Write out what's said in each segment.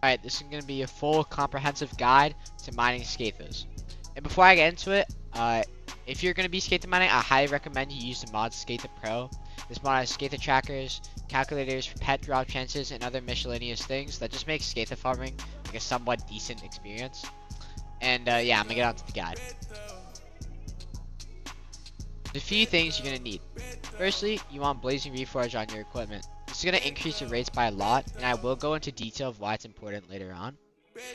Alright, this is going to be a full comprehensive guide to mining scathas. And before I get into it, if you're going to be Scatha mining, I highly recommend you use the mod Scatha Pro. This mod has Scatha trackers, calculators for pet drop chances, and other miscellaneous things that just make Scatha farming like a somewhat decent experience. And yeah, I'm going to get on to the guide. There's a few things you're going to need. Firstly, you want Blazing Reforge on your equipment. This is going to increase your rates by a lot, and I will go into detail of why it's important later on.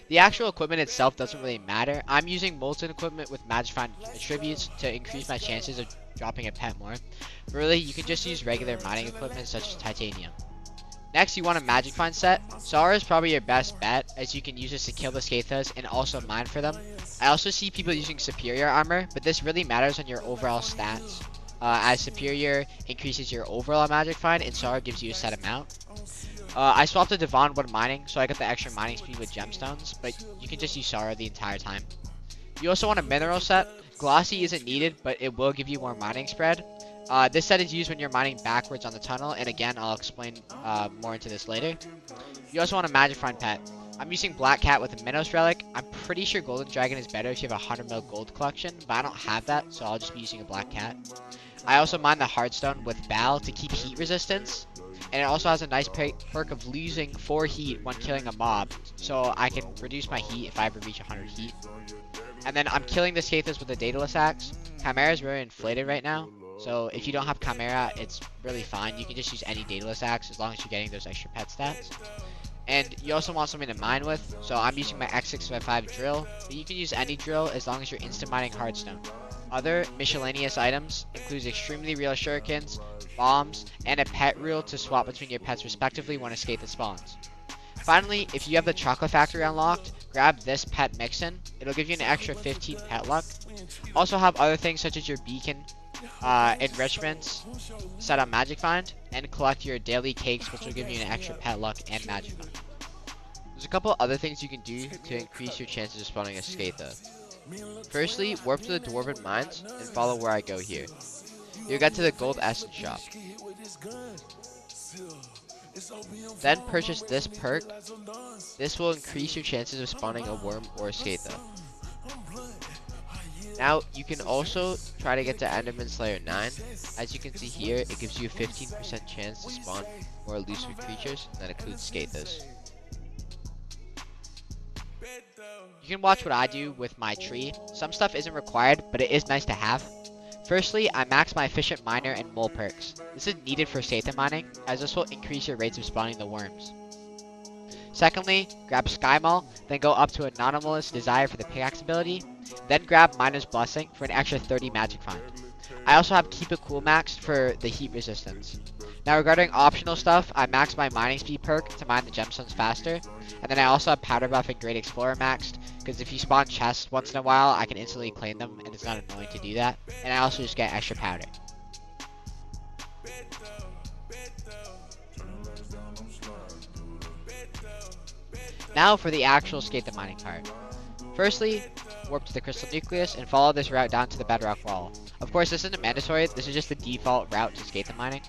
The actual equipment itself doesn't really matter. I'm using molten equipment with Magifine attributes to increase my chances of dropping a pet more. But really, you can just use regular mining equipment such as titanium. Next, you want a Magifine set. Zara is probably your best bet, as you can use this to kill the Scathas and also mine for them. I also see people using Superior Armor, but this really matters on your overall stats. As Superior increases your overall Magifine and Zara gives you a set amount. I swapped to Devon when mining, so I got the extra mining speed with gemstones, but you can just use Sara the entire time. You also want a mineral set. Glossy isn't needed, but it will give you more mining spread. This set is used when you're mining backwards on the tunnel, and again, I'll explain more into this later. You also want a Magifine pet. I'm using Black Cat with a Minos Relic. I'm pretty sure Golden Dragon is better if you have a 100 mil gold collection, but I don't have that, so I'll just be using a Black Cat. I also mine the Heartstone with Bal to keep heat resistance. And it also has a nice perk of losing 4 heat when killing a mob, so I can reduce my heat if I ever reach 100 heat. And then I'm killing the Scathas with a Daedalus Axe. Chimera is really inflated right now, so if you don't have Chimera, it's really fine. You can just use any Daedalus Axe as long as you're getting those extra pet stats. And you also want something to mine with, so I'm using my X655 drill, but you can use any drill as long as you're instant mining Heartstone. Other miscellaneous items includes extremely real shurikens, bombs, and a pet reel to swap between your pets respectively when a Scatha spawns. Finally, if you have the chocolate factory unlocked, grab this pet mix-in. It'll give you an extra 15 pet luck. Also have other things such as your beacon enrichments set on Magic Find, and collect your daily cakes, which will give you an extra pet luck and Magic Find. There's a couple other things you can do to increase your chances of spawning a Scatha. Firstly, warp to the Dwarven Mines and follow where I go here. You'll get to the Gold Essence shop. Then purchase this perk. This will increase your chances of spawning a worm or a Scatha. Now, you can also try to get to Enderman Slayer 9. As you can see here, it gives you a 15% chance to spawn more elusive creatures, and that includes Scathas. You can watch what I do with my tree. Some stuff isn't required, but it is nice to have. Firstly, I max my efficient miner and mole perks. This is needed for Scatha mining, as this will increase your rates of spawning the worms. Secondly, grab Sky Maul, then go up to Anomalous Desire for the pickaxe ability, then grab Miner's Blessing for an extra 30 Magic Find. I also have Keep It Cool maxed for the heat resistance. Now regarding optional stuff, I maxed my mining speed perk to mine the gemstones faster, and then I also have Powder Buff and Great Explorer maxed, because if you spawn chests once in a while, I can instantly claim them, and it's not annoying to do that, and I also just get extra powder. Now for the actual Scatha mining part. Firstly, warp to the Crystal Nucleus and follow this route down to the Bedrock Wall. Of course, this isn't mandatory, this is just the default route to Scatha mining.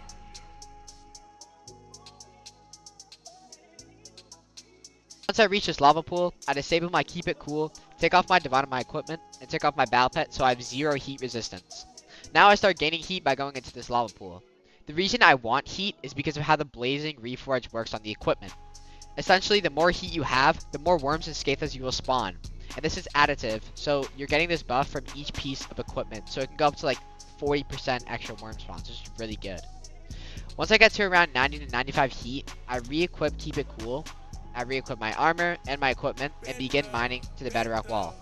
Once I reach this lava pool, I disable my Keep It Cool, take off my Divine of my equipment, and take off my Battle Pet so I have 0 heat resistance. Now I start gaining heat by going into this lava pool. The reason I want heat is because of how the Blazing Reforge works on the equipment. Essentially, the more heat you have, the more worms and Scathas you will spawn. And this is additive, so you're getting this buff from each piece of equipment, so it can go up to like 40% extra worm spawns, which is really good. Once I get to around 90 to 95 heat, I re-equip Keep It Cool, I re-equip my armor and my equipment, and begin mining to the Bedrock Wall.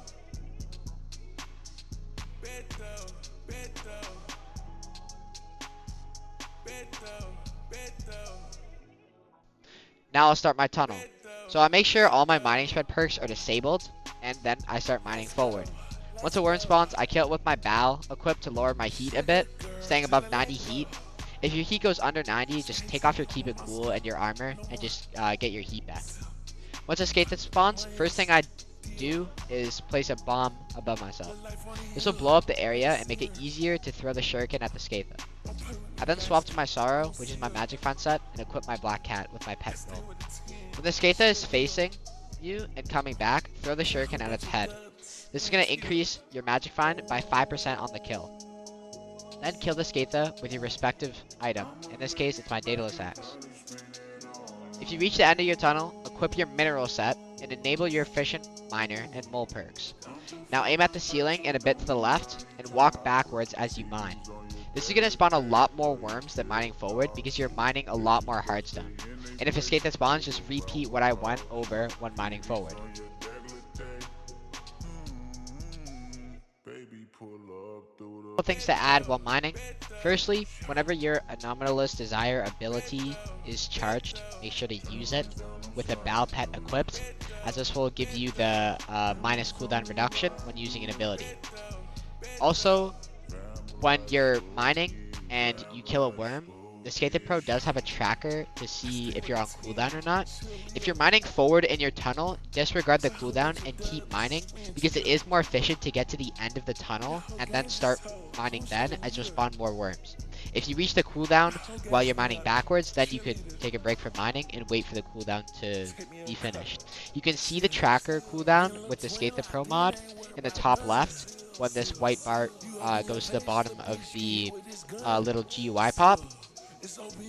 Now I'll start my tunnel. So I make sure all my mining spread perks are disabled, and then I start mining forward. Once a worm spawns, I kill it with my bow, equipped to lower my heat a bit, staying above 90 heat. If your heat goes under 90, just take off your Keep It Cool and your armor, and just get your heat back. Once a Scatha spawns, first thing I do is place a bomb above myself. This will blow up the area and make it easier to throw the shuriken at the Scatha. I then swap to my Sorrow, which is my Magic Find set, and equip my Black Cat with my pet roll. When the Scatha is facing, you and coming back, throw the shuriken at its head. This is going to increase your magic find by 5% on the kill. Then kill the Scatha with your respective item. In this case, it's my Daedalus Axe. If you reach the end of your tunnel, equip your mineral set and enable your efficient miner and mole perks. Now aim at the ceiling and a bit to the left and walk backwards as you mine. This is going to spawn a lot more worms than mining forward because you're mining a lot more hardstone. And if a Scatha spawns, just repeat what I went over when mining forward. Things to add while mining. Firstly, whenever your Anomalous Desire ability is charged, make sure to use it with a Bow Pet equipped, as this will give you the minus cooldown reduction when using an ability. Also, when you're mining and you kill a worm, the Scatha Pro does have a tracker to see if you're on cooldown or not. If you're mining forward in your tunnel, disregard the cooldown and keep mining, because it is more efficient to get to the end of the tunnel and then start mining then, as you'll spawn more worms. If you reach the cooldown while you're mining backwards, then you could take a break from mining and wait for the cooldown to be finished. You can see the tracker cooldown with the Scatha Pro mod in the top left when this white bar goes to the bottom of the little GUI pop.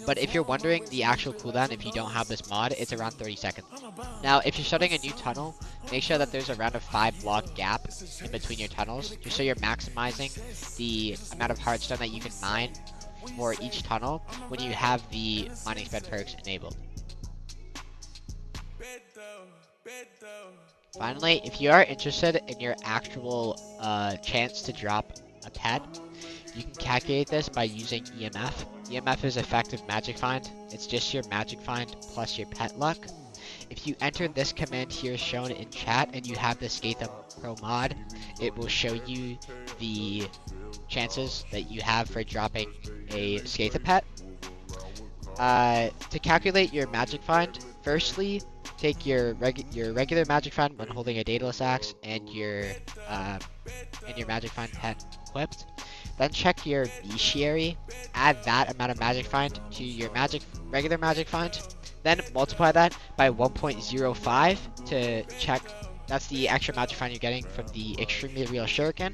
But if you're wondering the actual cooldown, if you don't have this mod, it's around 30 seconds. Now, if you're starting a new tunnel, make sure that there's around a 5-block gap in between your tunnels, just so you're maximizing the amount of hardstone that you can mine for each tunnel when you have the mining sped perks enabled. Finally, if you are interested in your actual chance to drop a pet, you can calculate this by using EMF. EMF is effective magic find. It's just your magic find plus your pet luck. If you enter this command here shown in chat and you have the Scatha Pro mod, it will show you the chances that you have for dropping a Scatha pet. To calculate your magic find, firstly, take your regular magic find when holding a Daedalus Axe and your magic find pet equipped. Then check your bestiary, add that amount of magic find to your regular magic find, then multiply that by 1.05 to check that's the extra magic find you're getting from the extremely real shuriken.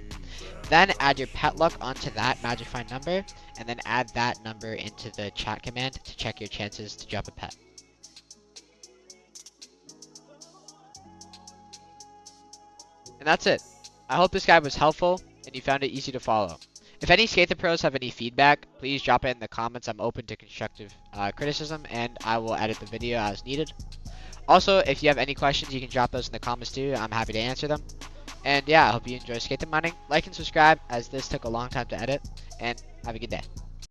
Then add your pet luck onto that magic find number, and then add that number into the chat command to check your chances to drop a pet. And that's it. I hope this guide was helpful and you found it easy to follow. If any Scatha Pros have any feedback, please drop it in the comments. I'm open to constructive criticism, and I will edit the video as needed. Also, if you have any questions, you can drop those in the comments too. I'm happy to answer them. And yeah, I hope you enjoy Scatha mining. Like and subscribe, as this took a long time to edit, and have a good day.